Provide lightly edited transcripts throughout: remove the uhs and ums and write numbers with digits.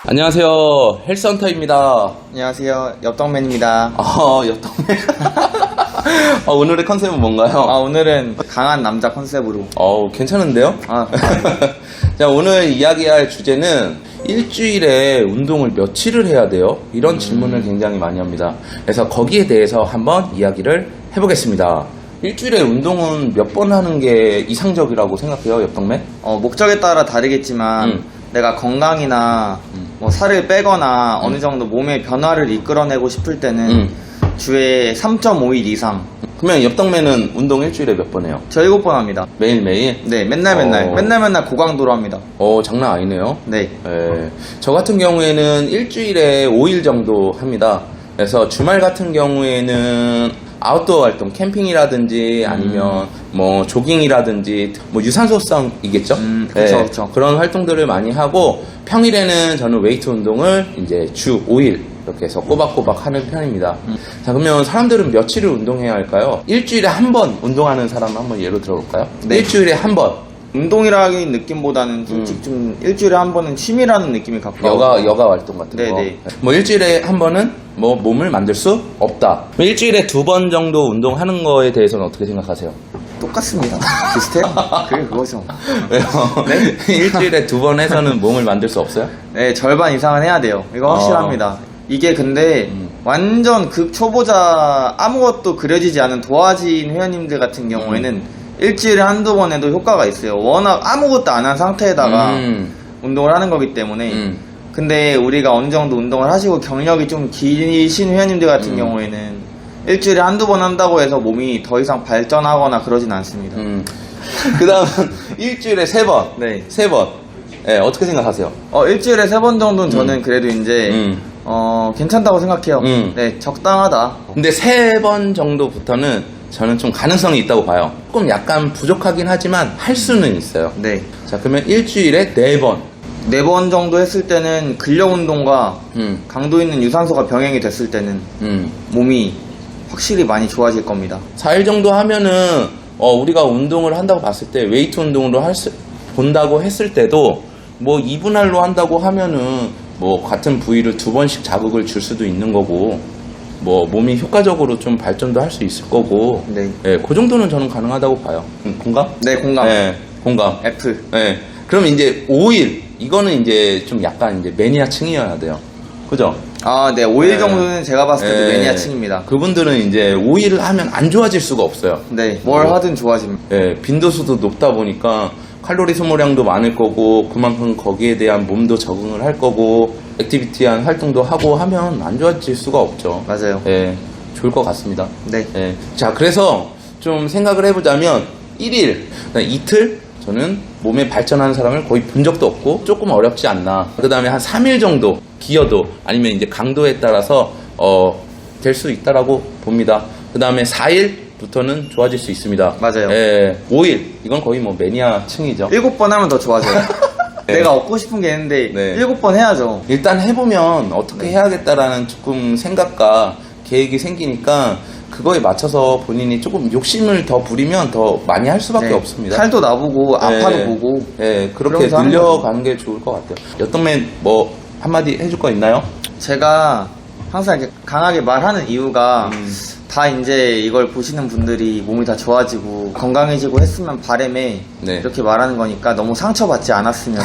안녕하세요. 헬스헌터입니다. 안녕하세요. 엽떡맨입니다. 엽떡맨. 오늘의 컨셉은 뭔가요? 오늘은 강한 남자 컨셉으로. 괜찮은데요? 자, 오늘 이야기할 주제는 일주일에 운동을 며칠을 해야 돼요? 이런 질문을 굉장히 많이 합니다. 그래서 거기에 대해서 한번 이야기를 해보겠습니다. 일주일에 운동은 몇 번 하는 게 이상적이라고 생각해요, 엽떡맨? 목적에 따라 다르겠지만 내가 건강이나 뭐 살을 빼거나 어느 정도 몸의 변화를 이끌어내고 싶을 때는 주에 3.5일 이상. 그러면 엽떡맨은 운동 일주일에 몇 번 해요? 저 7번 합니다. 매일매일? 네, 맨날 고강도로 합니다. 장난 아니네요. 네. 저 같은 경우에는 일주일에 5일 정도 합니다. 그래서 주말 같은 경우에는 아웃도어 활동, 캠핑이라든지 아니면 뭐 조깅이라든지 뭐 유산소성이겠죠? 그렇죠. 그런 활동들을 많이 하고 평일에는 저는 웨이트 운동을 이제 주 5일 이렇게 해서 꼬박꼬박 하는 편입니다. 자, 그러면 사람들은 며칠을 운동해야 할까요? 일주일에 한 번 운동하는 사람 한번 예로 들어볼까요? 네. 일주일에 한 번. 운동이라는 느낌보다는 솔직히 좀 일주일에 한 번은 취미라는 느낌이 가까워. 여가 활동 같은 거. 네네. 뭐 일주일에 한 번은 뭐 몸을 만들 수 없다. 일주일에 2번 정도 운동하는 거에 대해서는 어떻게 생각하세요? 똑같습니다. 비슷해요. 그게 그거죠. 왜요? 네? 일주일에 2번 해서는 몸을 만들 수 없어요? 네, 절반 이상은 해야 돼요. 이거 확실합니다. 이게 근데 완전 극초보자 아무것도 그려지지 않은 도화진 회원님들 같은 경우에는 일주일에 한두 번 해도 효과가 있어요. 워낙 아무것도 안 한 상태에다가 운동을 하는 거기 때문에. 근데 우리가 어느 정도 운동을 하시고 경력이 좀 기신 회원님들 같은 경우에는 일주일에 한두 번 한다고 해서 몸이 더 이상 발전하거나 그러진 않습니다. 그 다음은 일주일에 3번. 네. 3번. 네, 어떻게 생각하세요? 일주일에 3번 정도는 저는 그래도 이제 괜찮다고 생각해요. 네, 적당하다. 근데 3번 정도부터는 저는 좀 가능성이 있다고 봐요. 조금 약간 부족하긴 하지만 할 수는 있어요. 네. 자, 그러면 일주일에 4번. 4번 정도 했을 때는 근력 운동과 강도 있는 유산소가 병행이 됐을 때는 몸이 확실히 많이 좋아질 겁니다. 4일 정도 하면은 우리가 운동을 한다고 봤을 때 웨이트 운동으로 본다고 했을 때도 뭐 2분할로 한다고 하면은 뭐 같은 부위를 2번씩 자극을 줄 수도 있는 거고 뭐 몸이 효과적으로 좀 발전도 할 수 있을 거고 네. 그 정도는 저는 가능하다고 봐요. 공감? 네, 공감. 네, 공감. F. 네. 그럼 이제 5일 이거는 이제 좀 약간 이제 매니아층이어야 돼요. 그죠? 네, 5일 정도는 제가 봤을 때도 매니아층입니다. 그분들은 이제 5일을 하면 안 좋아질 수가 없어요. 네, 뭘 하든 좋아집니다. 빈도수도 높다 보니까 칼로리 소모량도 많을 거고 그만큼 거기에 대한 몸도 적응을 할 거고 액티비티한 활동도 하고 하면 안 좋아질 수가 없죠. 맞아요. 좋을 것 같습니다. 네. 자, 그래서 좀 생각을 해보자면 1일, 이틀 저는 몸에 발전하는 사람을 거의 본 적도 없고 조금 어렵지 않나. 그 다음에 한 3일 정도 기여도 아니면 이제 강도에 따라서 될 수 있다라고 봅니다. 그 다음에 4일부터는 좋아질 수 있습니다. 맞아요. 5일 이건 거의 뭐 매니아층이죠. 7번 하면 더 좋아져요. 내가 얻고 싶은 게 있는데 7번 해야죠. 일단 해보면 어떻게 해야겠다라는 조금 생각과 계획이 생기니까 그거에 맞춰서 본인이 조금 욕심을 더 부리면 더 많이 할 수밖에 없습니다. 살도 나보고 아파도 보고 그렇게 늘려가는 게 좋을 것 같아요. 엽떡맨 뭐 한마디 해줄 거 있나요? 제가 항상 이렇게 강하게 말하는 이유가 다 이제 이걸 보시는 분들이 몸이 다 좋아지고 건강해지고 했으면 바람에 이렇게 말하는 거니까 너무 상처받지 않았으면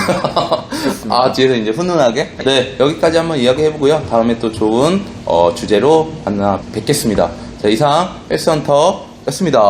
좋겠습니다. 뒤에서 이제 훈훈하게? 네, 여기까지 한번 이야기 해보고요. 다음에 또 좋은 주제로 만나 뵙겠습니다. 자, 이상 헬스헌터였습니다.